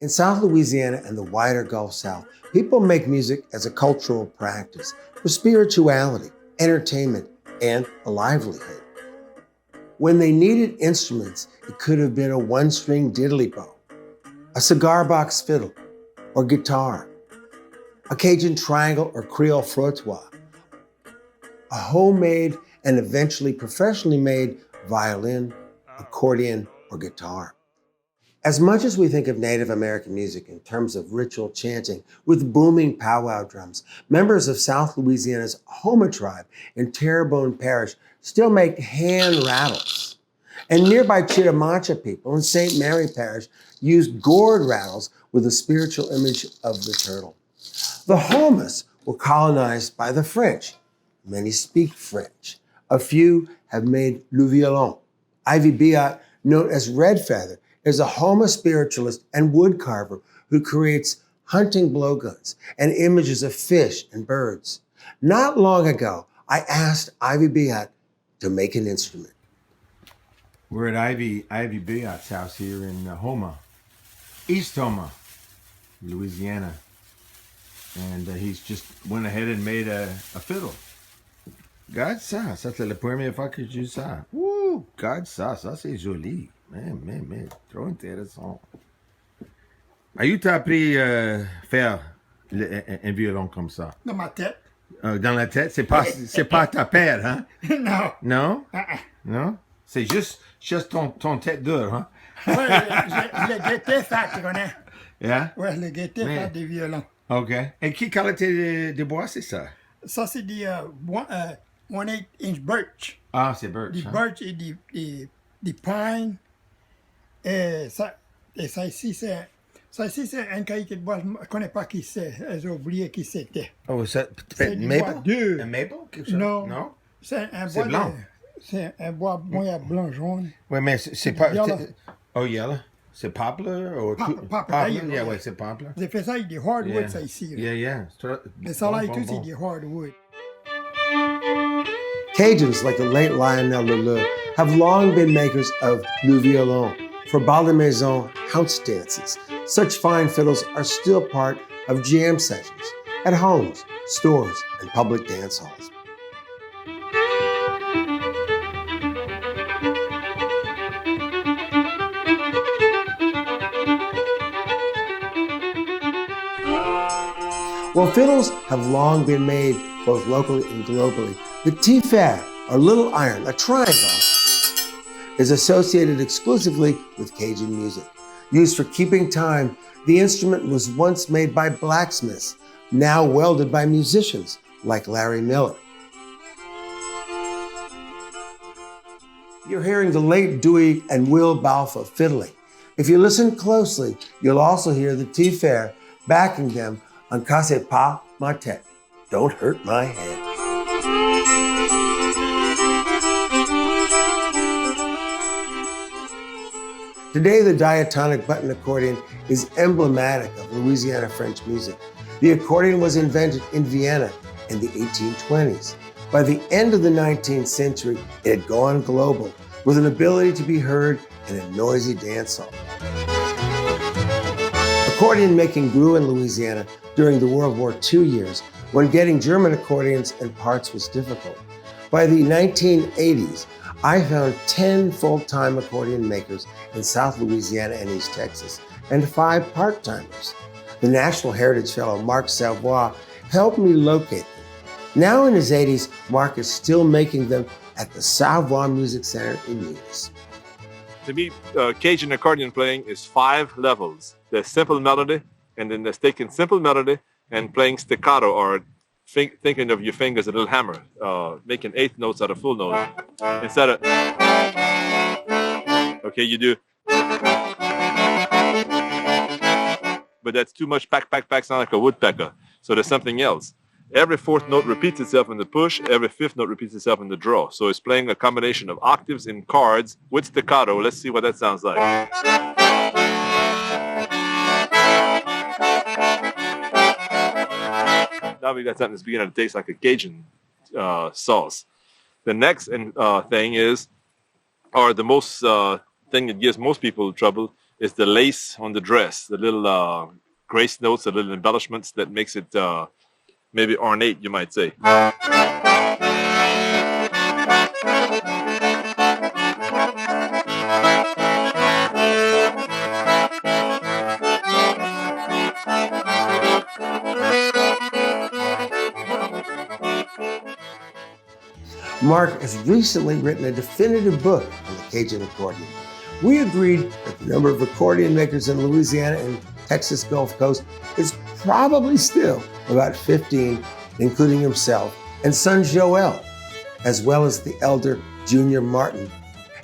In South Louisiana and the wider Gulf South, people make music as a cultural practice for spirituality, entertainment, and a livelihood. When they needed instruments, it could have been a one-string diddly bow, a cigar box fiddle, or guitar, a Cajun triangle or Creole frottoir, a homemade and eventually professionally made violin, accordion, or guitar. As much as we think of Native American music in terms of ritual chanting with booming powwow drums, members of South Louisiana's Houma tribe in Terrebonne Parish still make hand rattles. And nearby Chitimacha people in St. Mary Parish use gourd rattles with a spiritual image of the turtle. The Houmas were colonized by the French. Many speak French. A few have made le violon. Ivy Biot, known as Red Feather, is a Houma spiritualist and wood carver who creates hunting blowguns and images of fish and birds. Not long ago, I asked Ivy Biot to make an instrument. We're at Ivy Biot's house here in Houma, East Houma, Louisiana. And he's just went ahead and made a fiddle. God ça, c'est la première fois que je ça. Wouh, God ça c'est joli. Mais, trop intéressant. As-tu appris faire un violon comme ça? Dans ma tête. Dans la tête? C'est pas ta père, hein? Non. Non? Non? C'est juste ton tête dure, hein? Ouais, je l'ai guetté faire, tu connais? Yeah? Ouais, je l'ai guetté faire des violons. OK. Et quelle qualité de bois c'est ça? Ça, c'est des 1/8-inch birch. Ah, c'est birch. Des hein? birch et des pine. Et ça ici, c'est un cahier de bois. Je ne connais pas qui c'est. J'ai oublié qui c'était. Oh, ça C'est du maple? bois dur. Un maple? Quelque chose? Non. Non? C'est un C'est bois blanc. C'est un bois blanc-jaune. Oui, mais c'est pas... Yellow. Oh, yellow? C'est poplar? Ou Poplar, Yeah, ouais, c'est poplar. J'ai fait ça avec des hardwood, Yeah. ça ici. Là. Yeah. Mais ça là et Bon, tout, bon. c'est des hardwood. Cajuns, like the late Lionel Leleu, have long been makers of le violon for bal de maison house dances. Such fine fiddles are still part of jam sessions at homes, stores, and public dance halls. While fiddles have long been made both locally and globally, the tiffer, or little iron, a triangle, is associated exclusively with Cajun music. Used for keeping time, the instrument was once made by blacksmiths, now welded by musicians like Larry Miller. You're hearing the late Dewey and Will Balfa fiddling. If you listen closely, you'll also hear the tiffer backing them on Casse pas ma tête, Don't Hurt My Head. Today, the diatonic button accordion is emblematic of Louisiana French music. The accordion was invented in Vienna in the 1820s. By the end of the 19th century, it had gone global with an ability to be heard in a noisy dance hall. Accordion making grew in Louisiana during the World War II years when getting German accordions and parts was difficult. By the 1980s, I found 10 full-time accordion makers in South Louisiana and East Texas, and 5 part-timers. The National Heritage Fellow Mark Savoie helped me locate them. Now in his 80s, Mark is still making them at the Savoie Music Center in Eunice. To me, Cajun accordion playing is 5 levels. There's simple melody, and then there's taking simple melody and playing staccato, or thinking of your fingers a little hammer, making 8th notes out of full notes. Instead of, okay, you do, but that's too much pack, sound like a woodpecker. So there's something else. Every 4th note repeats itself in the push, every 5th note repeats itself in the draw. So it's playing a combination of octaves in chords with staccato. Let's see what that sounds like. Now we got something that's beginning to taste like a Cajun sauce. The next thing is, or the most thing that gives most people trouble, is the lace on the dress, the little grace notes, the little embellishments that makes it maybe ornate, you might say. Mark has recently written a definitive book on the Cajun accordion. We agreed that the number of accordion makers in Louisiana and Texas Gulf Coast is probably still about 15, including himself and son Joel, as well as the elder Junior Martin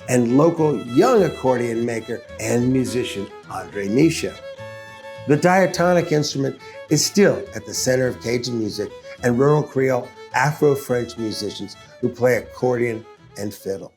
and local young accordion maker and musician Andre Misha. The diatonic instrument is still at the center of Cajun music and rural Creole Afro-French musicians who play accordion and fiddle.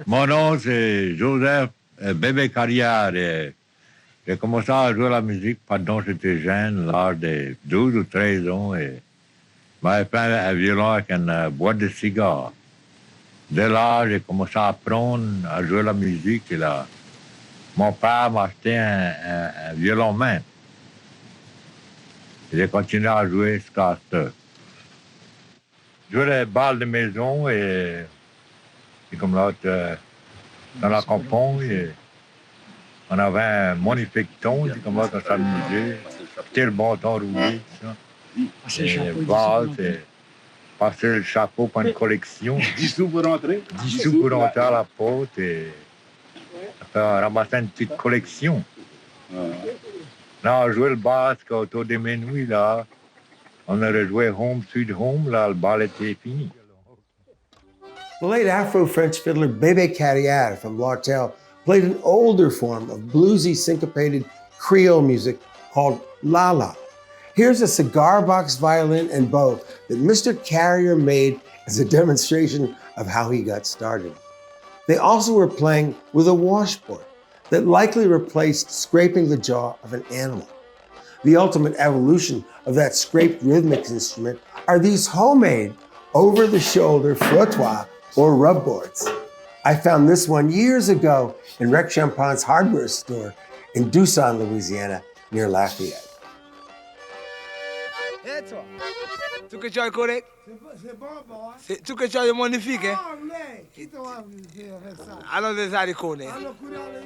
Mon nom, c'est Joseph Bébé Carrière. J'ai commencé à jouer la musique pendant que j'étais jeune, à l'âge de 12 ou 13 ans. Et j'avais fait un violon avec une boîte de cigares. Dès là, j'ai commencé à apprendre à jouer la musique. Et là, mon père m'a acheté un violon main. J'ai continué à jouer jusqu'à cette heure. Je jouais les balles de maison et comme là, dans la campagne, on avait un magnifique ton, comme là, on s'amusait. C'était le bon temps roulé, tout ça. Et balle, c'est passer le chapeau pour une collection. 10 sous pour rentrer? 10 sous pour rentrer à la porte et ramasser une petite collection. Là, on jouait le basque autour de minuit, là. On aurait joué home, sud home, là, le bal était fini. The late Afro-French fiddler Bébé Carrière from Lartelle played an older form of bluesy syncopated Creole music called la la. Here's a cigar box violin and bow that Mr. Carrier made as a demonstration of how he got started. They also were playing with a washboard that likely replaced scraping the jaw of an animal. The ultimate evolution of that scraped rhythmic instrument are these homemade over-the-shoulder frottoirs or rub boards. I found this one years ago in Rex Champon's hardware store in Tucson, Louisiana, near Lafayette. Et toi, tout que tu as correct? C'est bon, bon. Tout que tu as est magnifique, hein? Ah, mais, qui t'a fait avec ça? Alors, des haricots, hein? Alors, couleur de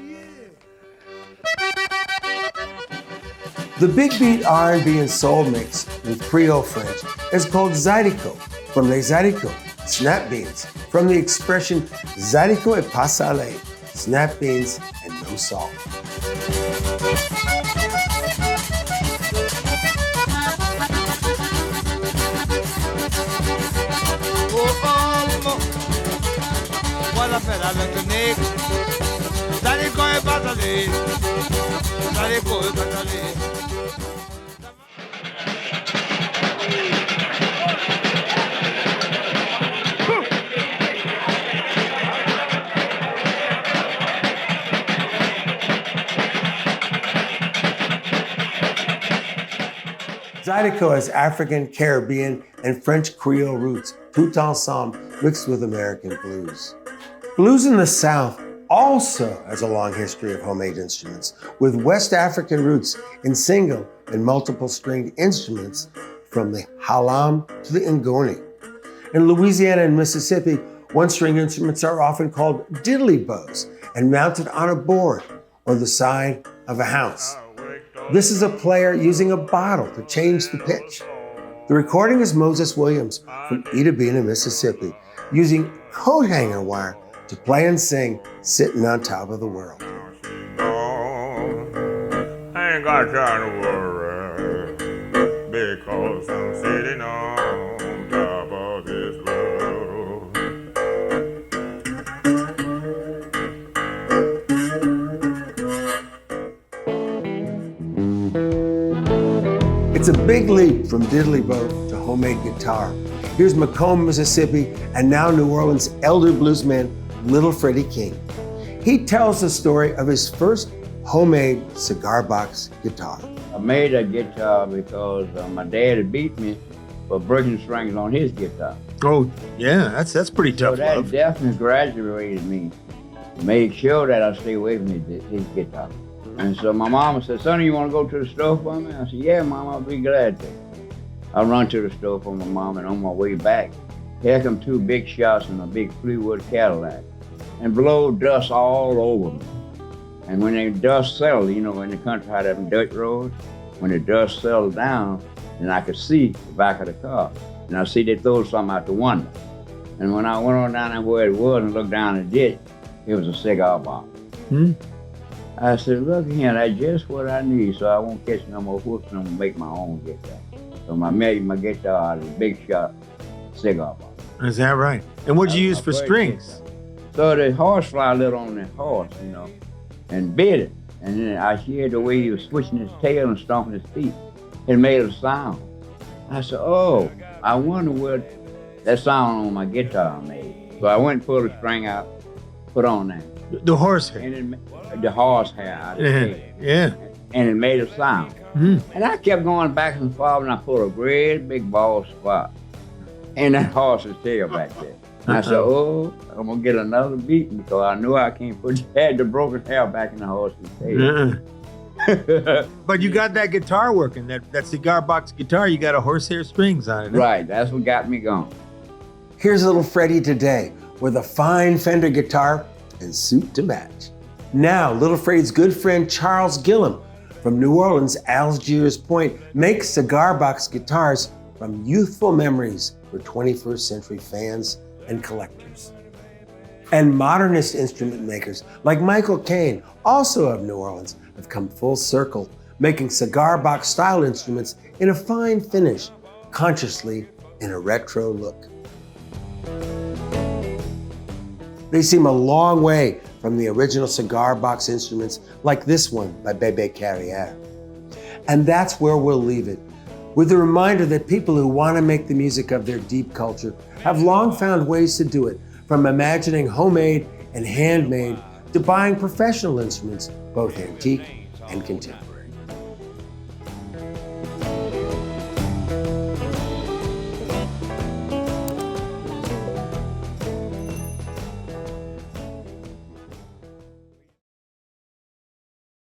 The big beat R&B and soul mix with Creole French is called zydeco, from les haricots, snap beans, from the expression zydeco et pas salé, snap beans and no salt. Voilà faire avec le nez. Zydeco et pas salé. Zydeco et pas salé. Zydeco has African, Caribbean, and French Creole roots, tout ensemble mixed with American blues. Blues in the South also has a long history of homemade instruments, with West African roots in single and multiple stringed instruments from the halam to the ngoni. In Louisiana and Mississippi, one-string instruments are often called diddly bows and mounted on a board or the side of a house. This is a player using a bottle to change the pitch. The recording is Moses Williams from Itta Bena, Mississippi, using coat hanger wire to play and sing sitting on top of the world. I ain't got time to worry because I'm sitting on top of this world. It's a big leap from diddly bow to homemade guitar. Here's Macomb, Mississippi, and now New Orleans elder bluesman Little Freddie King. He tells the story of his first homemade cigar box guitar. I made a guitar because my dad had beat me for breaking strings on his guitar. Oh, yeah, that's pretty tough So that love. definitely graduated me. Made sure that I stay away from his guitar. And so my mama said, "Sonny, you want to go to the store for me?" I said, "Yeah, Mama, I'll be glad to." I run to the store for my mom, and on my way back, here come two big shots in a big Fleetwood Cadillac and blow dust all over me. And when the dust settled, you know, in the country, how them dirt roads, when the dust settled down, and I could see the back of the car, and I see they throw something out the window. And when I went on down there where it was and looked down at it was a cigar box. I said, "Look here, that's just what I need, so I won't catch no more whoops and I'm gonna make my own guitar." So I made my guitar out of a big shot cigar box. Is that right? And what'd you use for Great strings? So the horsefly lit on the horse, you know, and bit it. And then I heard the way he was switching his tail and stomping his feet. It made a sound. I said, "Oh, I wonder what that sound on my guitar made." So I went and pulled the string out, put on that. The horsehair. And the horsehair out of the tail. Yeah. And it made a sound. And I kept going back and forth, and I put a great big bald spot in that horse's tail back there. And I said, "Oh, I'm gonna get another beating," because I knew I can't put the broken hair back in the horse's tail. But you got that guitar working, that cigar box guitar, you got a horsehair strings on it. Huh? Right, that's what got me going. Here's Little Freddie today with a fine Fender guitar and suit to match. Now, Little Freddie's good friend Charles Gillum from New Orleans, Algiers Point, makes cigar box guitars from youthful memories for 21st century fans and collectors. And modernist instrument makers like Michael Caine, also of New Orleans, have come full circle, making cigar box style instruments in a fine finish, consciously in a retro look. They seem a long way from the original cigar box instruments like this one by Bebe Carrière. And that's where we'll leave it, with the reminder that people who want to make the music of their deep culture have long found ways to do it, from imagining homemade and handmade to buying professional instruments, both antique and contemporary.